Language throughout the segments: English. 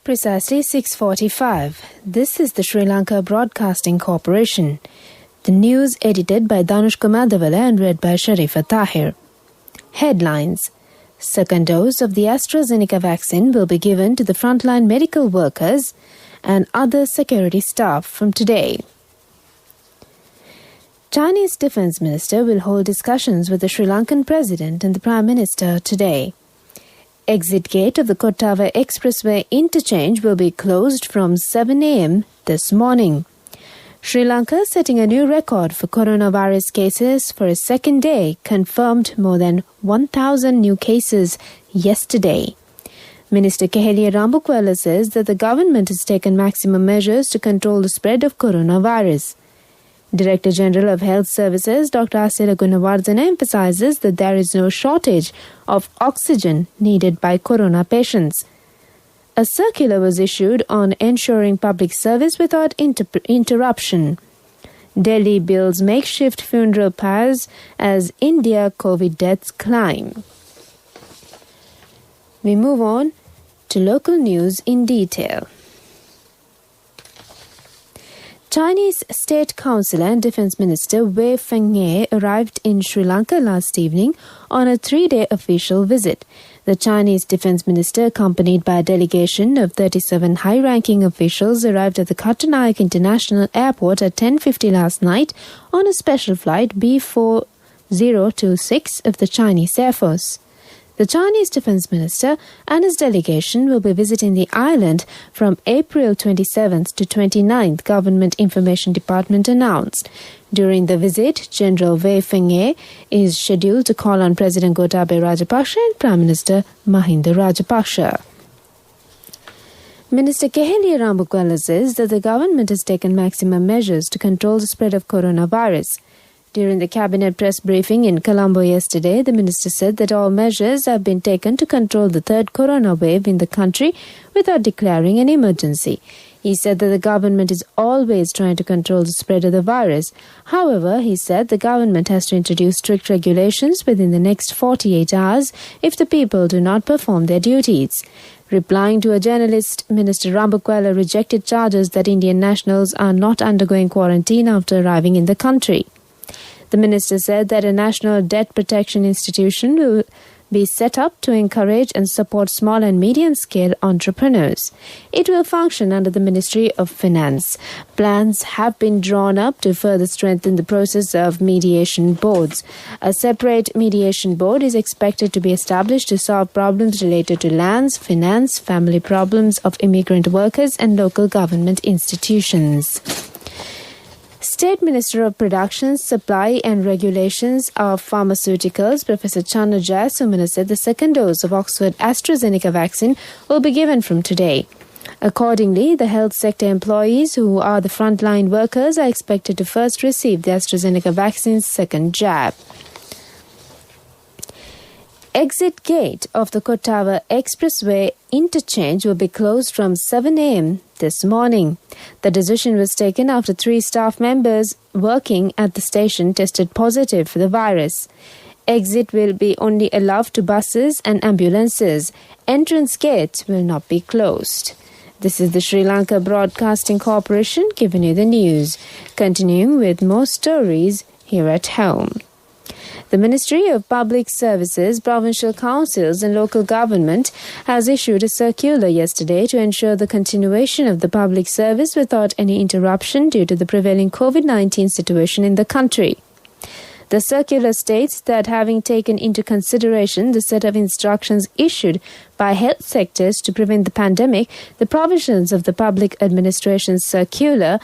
Precisely 6:45. This is the Sri Lanka Broadcasting Corporation. The news edited by Danushka Madhavala and read by Sharifa Tahir. Headlines. Second dose of the AstraZeneca vaccine will be given to the frontline medical workers and other security staff from today. Chinese Defence Minister will hold discussions with the Sri Lankan President and the Prime Minister today. Exit gate of the Kottava Expressway interchange will be closed from 7 a.m. this morning. Sri Lanka setting a new record for coronavirus cases for a second day, confirmed more than 1,000 new cases yesterday. Minister Keheliya Rambukwala says that the government has taken maximum measures to control the spread of coronavirus. Director General of Health Services Dr. Asela Gunawardena emphasizes that there is no shortage of oxygen needed by corona patients. A circular was issued on ensuring public service without interruption. Delhi builds makeshift funeral pyres as India COVID deaths climb. We move on to local news in detail. Chinese State Councillor and Defence Minister Wei Fenghe arrived in Sri Lanka last evening on a 3-day official visit. The Chinese Defence Minister, accompanied by a delegation of 37 high-ranking officials, arrived at the Kattanayak International Airport at 10:50 last night on a special flight B4026 of the Chinese Air Force. The Chinese Defence Minister and his delegation will be visiting the island from April 27th to 29th, Government Information Department announced. During the visit, General Wei Fenghe is scheduled to call on President Gotabaya Rajapaksa and Prime Minister Mahinda Rajapaksa. Minister Keheliya Rambukwala says that the government has taken maximum measures to control the spread of coronavirus. During the cabinet press briefing in Colombo yesterday, the minister said that all measures have been taken to control the third corona wave in the country without declaring an emergency. He said that the government is always trying to control the spread of the virus. However, he said the government has to introduce strict regulations within the next 48 hours if the people do not perform their duties. Replying to a journalist, Minister Rambukwala rejected charges that Indian nationals are not undergoing quarantine after arriving in the country. The minister said that a national debt protection institution will be set up to encourage and support small and medium-scale entrepreneurs. It will function under the Ministry of Finance. Plans have been drawn up to further strengthen the process of mediation boards. A separate mediation board is expected to be established to solve problems related to lands, finance, family problems of immigrant workers and local government institutions. State Minister of Production, Supply and Regulations of Pharmaceuticals, Professor Channa Jayasumana, said the second dose of Oxford AstraZeneca vaccine will be given from today. Accordingly, the health sector employees who are the frontline workers are expected to first receive the AstraZeneca vaccine's second jab. Exit gate of the Kottava Expressway interchange will be closed from 7 a.m. this morning. The decision was taken after 3 staff members working at the station tested positive for the virus. Exit will be only allowed to buses and ambulances. Entrance gates will not be closed. This is the Sri Lanka Broadcasting Corporation giving you the news. Continuing with more stories here at home. The Ministry of Public Services, Provincial Councils and Local Government has issued a circular yesterday to ensure the continuation of the public service without any interruption due to the prevailing COVID-19 situation in the country. The circular states that having taken into consideration the set of instructions issued by health sectors to prevent the pandemic, the provisions of the Public Administration Circular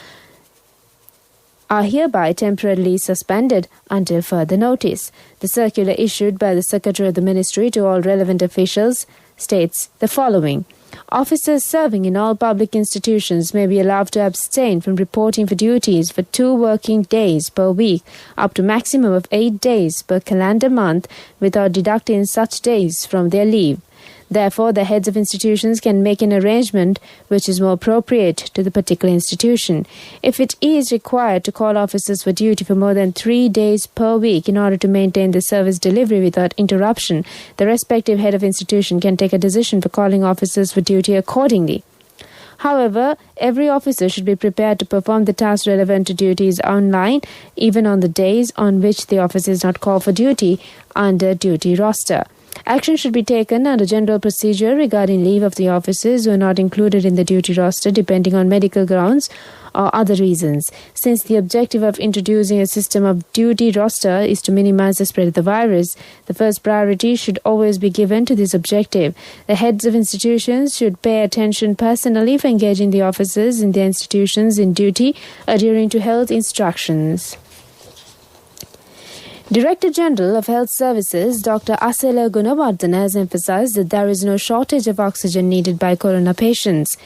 are hereby temporarily suspended until further notice. The circular issued by the Secretary of the Ministry to all relevant officials states the following. Officers serving in all public institutions may be allowed to abstain from reporting for duties for 2 working days per week, up to maximum of 8 days per calendar month, without deducting such days from their leave. Therefore, the heads of institutions can make an arrangement which is more appropriate to the particular institution. If it is required to call officers for duty for more than 3 days per week in order to maintain the service delivery without interruption, the respective head of institution can take a decision for calling officers for duty accordingly. However, every officer should be prepared to perform the tasks relevant to duties online, even on the days on which the officer is not called for duty under duty roster. Action should be taken under general procedure regarding leave of the officers who are not included in the duty roster depending on medical grounds or other reasons. Since the objective of introducing a system of duty roster is to minimize the spread of the virus, the first priority should always be given to this objective. The heads of institutions should pay attention personally for engaging the officers in their institutions in duty, adhering to health instructions. Director General of Health Services, Dr. SLBC has emphasized that there is no shortage of oxygen needed by corona patients.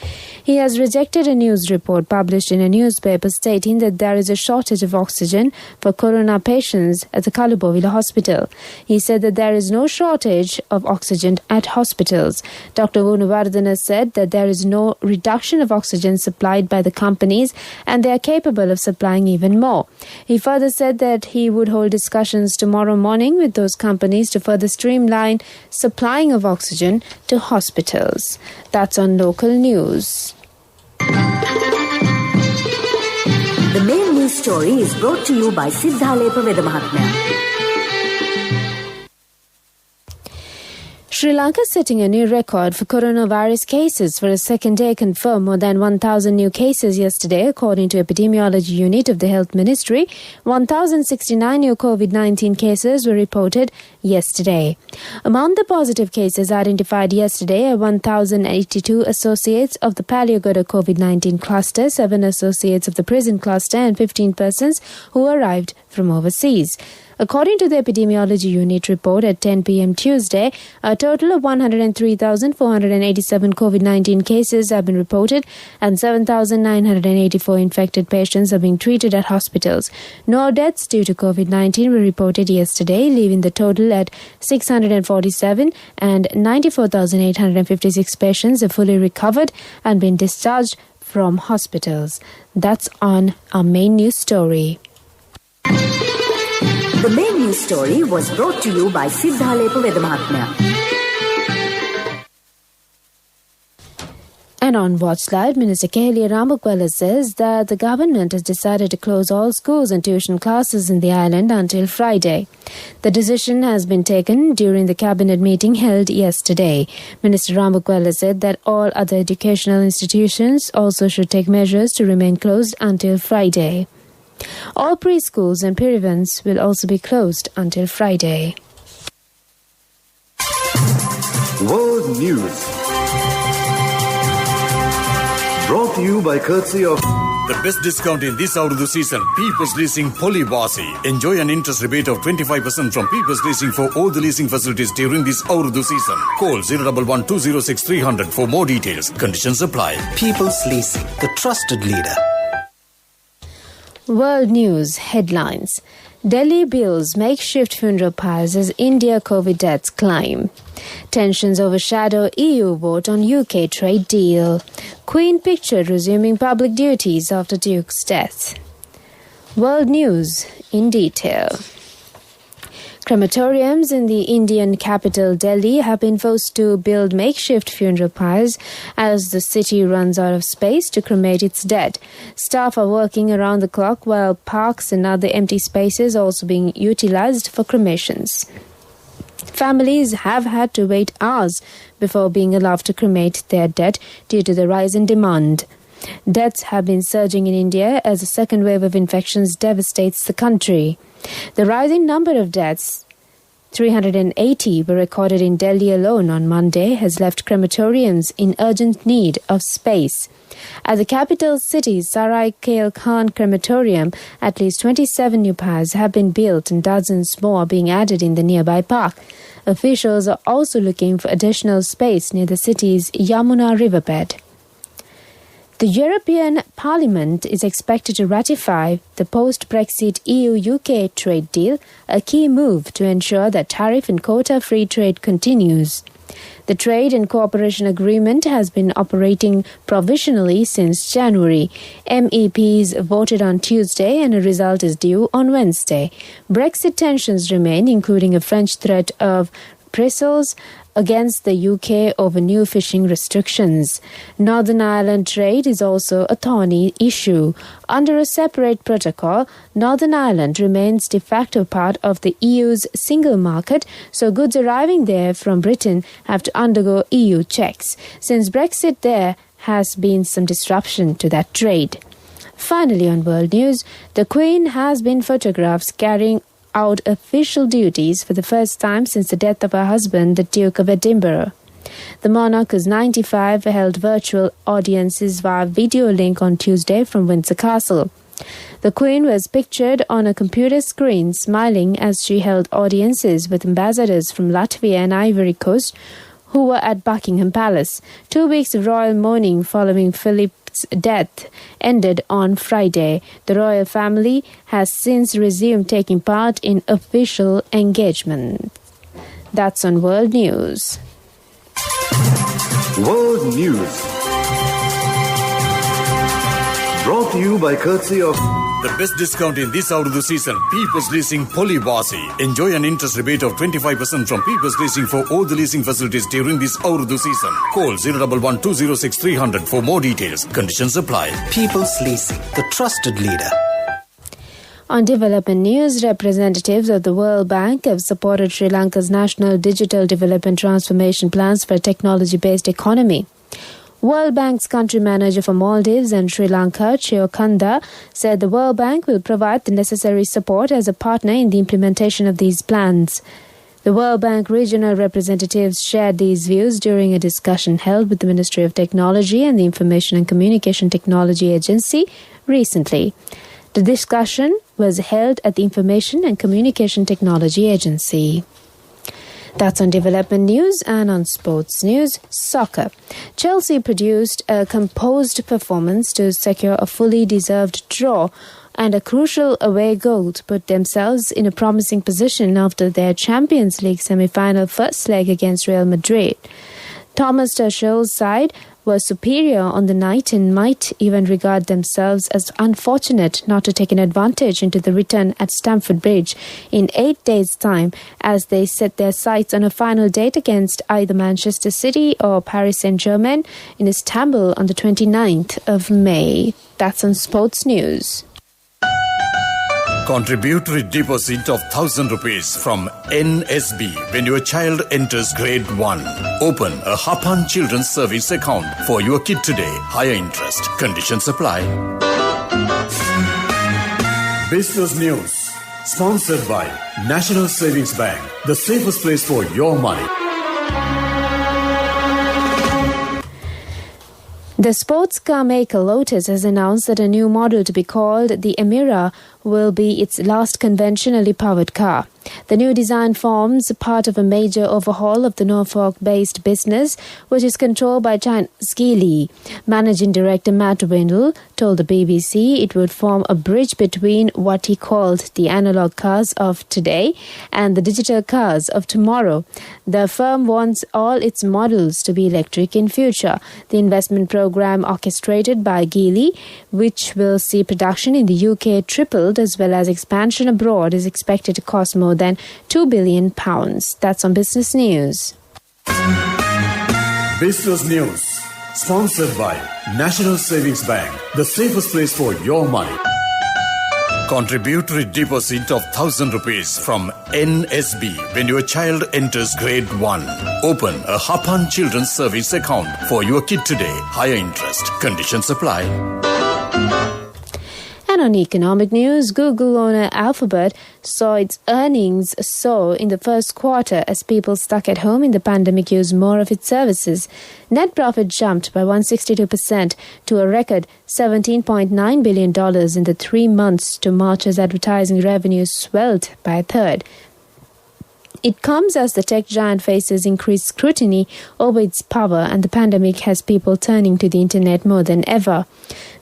He has rejected a news report published in a newspaper stating that there is a shortage of oxygen for corona patients at the Kalubowila Hospital. He said that there is no shortage of oxygen at hospitals. Dr. Gunawardena said that there is no reduction of oxygen supplied by the companies and they are capable of supplying even more. He further said that he would hold discussions tomorrow morning with those companies to further streamline supplying of oxygen to hospitals. That's on local news. The main news story is brought to you by Siddhalepa Vedamahatmya. Sri Lanka setting a new record for coronavirus cases. For a second day, confirmed more than 1,000 new cases yesterday, according to Epidemiology Unit of the Health Ministry. 1,069 new COVID-19 cases were reported yesterday. Among the positive cases identified yesterday are 1,082 associates of the Paliagoda COVID-19 cluster, 7 associates of the prison cluster, and 15 persons who arrived from overseas. According to the Epidemiology Unit report at 10 p.m. Tuesday, a total of 103,487 COVID-19 cases have been reported and 7,984 infected patients are being treated at hospitals. No deaths due to COVID-19 were reported yesterday, leaving the total at 647 and 94,856 patients have fully recovered and been discharged from hospitals. That's on our main news story. The main news story was brought to you by Siddhalepa Vedamahatmya. And on Watchlight, Minister Kehelia Ramakwela says that the government has decided to close all schools and tuition classes in the island until Friday. The decision has been taken during the cabinet meeting held yesterday. Minister Ramakwela said that all other educational institutions also should take measures to remain closed until Friday. All preschools and perivans will also be closed until Friday. World News brought to you by courtesy of the best discount in this Urdu season, People's Leasing Polybasi. Enjoy an interest rebate of 25% from People's Leasing for all the leasing facilities during this Urdu season. Call 011-206-300 for more details. Conditions apply. People's Leasing, the trusted leader. World News headlines. Delhi builds makeshift funeral pyres as India COVID deaths climb. Tensions overshadow EU vote on UK trade deal. Queen pictured resuming public duties after Duke's death. World News in detail. Crematoriums in the Indian capital Delhi have been forced to build makeshift funeral pyres as the city runs out of space to cremate its dead. Staff are working around the clock while parks and other empty spaces are also being utilized for cremations. Families have had to wait hours before being allowed to cremate their dead due to the rise in demand. Deaths have been surging in India as a second wave of infections devastates the country. The rising number of deaths, 380 were recorded in Delhi alone on Monday, has left crematoriums in urgent need of space. At the capital city's Sarai Kale Khan crematorium, at least 27 new pyres have been built and dozens more are being added in the nearby park. Officials are also looking for additional space near the city's Yamuna riverbed. The European Parliament is expected to ratify the post-Brexit EU-UK trade deal, a key move to ensure that tariff and quota-free trade continues. The Trade and Cooperation Agreement has been operating provisionally since January. MEPs voted on Tuesday and a result is due on Wednesday. Brexit tensions remain, including a French threat of reprisals against the UK over new fishing restrictions. Northern Ireland trade is also a thorny issue. Under a separate protocol, Northern Ireland remains de facto part of the EU's single market, so goods arriving there from Britain have to undergo EU checks. Since Brexit, there has been some disruption to that trade. Finally, on world news, the Queen has been photographed carrying out official duties for the first time since the death of her husband, the Duke of Edinburgh. The monarch, who's 95, held virtual audiences via video link on Tuesday from Windsor Castle. The Queen was pictured on a computer screen smiling as she held audiences with ambassadors from Latvia and Ivory Coast who were at Buckingham Palace. 2 weeks of royal mourning following Philip's death ended on Friday. The royal family has since resumed taking part in official engagement. That's on World News. World News. Brought to you by courtesy of The best discount in this Urdu season, People's Leasing Polybasi. Enjoy an interest rebate of 25% from People's Leasing for all the leasing facilities during this Urdu season. Call 011 206 300 for more details. Conditions apply. People's Leasing, the trusted leader. On development news, representatives of the World Bank have supported Sri Lanka's national digital development transformation plans for a technology-based economy. World Bank's country manager for Maldives and Sri Lanka, Cheo Kanda, said the World Bank will provide the necessary support as a partner in the implementation of these plans. The World Bank regional representatives shared these views during a discussion held with the Ministry of Technology and the Information and Communication Technology Agency recently. The discussion was held at the Information and Communication Technology Agency. That's on development news. And on sports news, soccer. Chelsea produced a composed performance to secure a fully deserved draw and a crucial away goal to put themselves in a promising position after their Champions League semi-final first leg against Real Madrid. Thomas Tuchel's side was superior on the night and might even regard themselves as unfortunate not to take an advantage into the return at Stamford Bridge in 8 days' time as they set their sights on a final date against either Manchester City or Paris Saint-Germain in Istanbul on the 29th of May. That's on Sports News. Contributory deposit of 1,000 rupees from NSB when your child enters grade 1. Open a Hapan Children's Service account for your kid today. Higher interest. Conditions apply. Business News. Sponsored by National Savings Bank. The safest place for your money. The sports car maker Lotus has announced that a new model to be called the Emira will be its last conventionally powered car. The new design forms part of a major overhaul of the Norfolk-based business, which is controlled by China's Geely. Managing Director Matt Wendell told the BBC it would form a bridge between what he called the analog cars of today and the digital cars of tomorrow. The firm wants all its models to be electric in future. The investment program orchestrated by Geely, which will see production in the UK tripled as well as expansion abroad, is expected to cost more than £2 billion. That's on Business News. Business News. Sponsored by National Savings Bank. The safest place for your money. Contributory deposit of 1,000 rupees from NSB when your child enters grade 1. Open a Hapan Children's Service account for your kid today. Higher interest. Conditions apply. And on economic news, Google owner Alphabet saw its earnings soar in the first quarter as people stuck at home in the pandemic used more of its services. Net profit jumped by 162% to a record $17.9 billion in the 3 months to March as advertising revenues swelled by a third. It comes as the tech giant faces increased scrutiny over its power and the pandemic has people turning to the internet more than ever.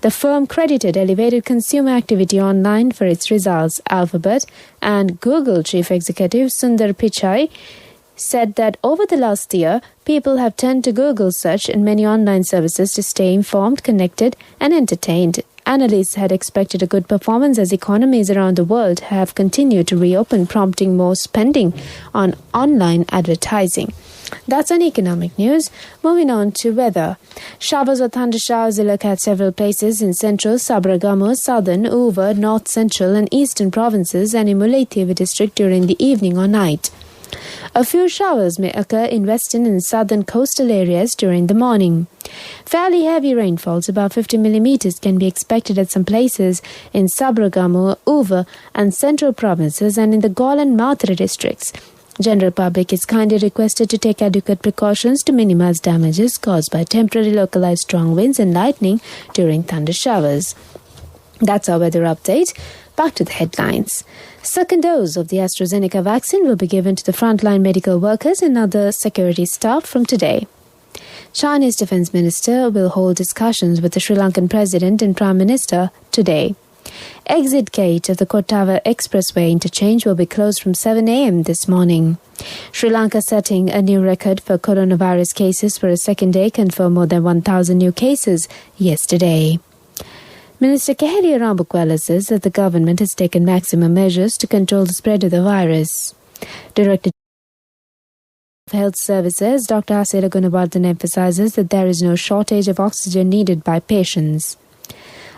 The firm credited elevated consumer activity online for its results. Alphabet and Google chief executive Sundar Pichai said that over the last year, people have turned to Google search and many online services to stay informed, connected and entertained. Analysts had expected a good performance as economies around the world have continued to reopen, prompting more spending on online advertising. That's on economic news. Moving on to weather. Showers or thunder showers will occur at several places in central, Sabaragamu, southern, Uva, north central and eastern provinces and in Mullaitivu district during the evening or night. A few showers may occur in western and southern coastal areas during the morning. Fairly heavy rainfalls, about 50 millimeters, can be expected at some places in Sabaragamu, Uva and central provinces and in the Gaul and Mathura districts. General public is kindly requested to take adequate precautions to minimize damages caused by temporary localized strong winds and lightning during thunder showers. That's our weather update. Back to the headlines. Second dose of the AstraZeneca vaccine will be given to the frontline medical workers and other security staff from today. Chinese Defense Minister will hold discussions with the Sri Lankan President and Prime Minister today. Exit gate of the Kottava Expressway interchange will be closed from 7 a.m. this morning. Sri Lanka setting a new record for coronavirus cases for a second day, confirmed more than 1,000 new cases yesterday. Minister Kehelia Rambukwala says that the government has taken maximum measures to control the spread of the virus. Director of Health Services, Dr. Asela Gunawardhan, emphasizes that there is no shortage of oxygen needed by patients.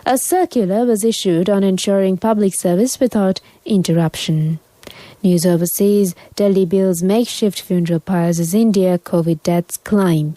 A circular was issued on ensuring public service without interruption. News overseas, Delhi builds makeshift funeral pyres as India COVID deaths climb.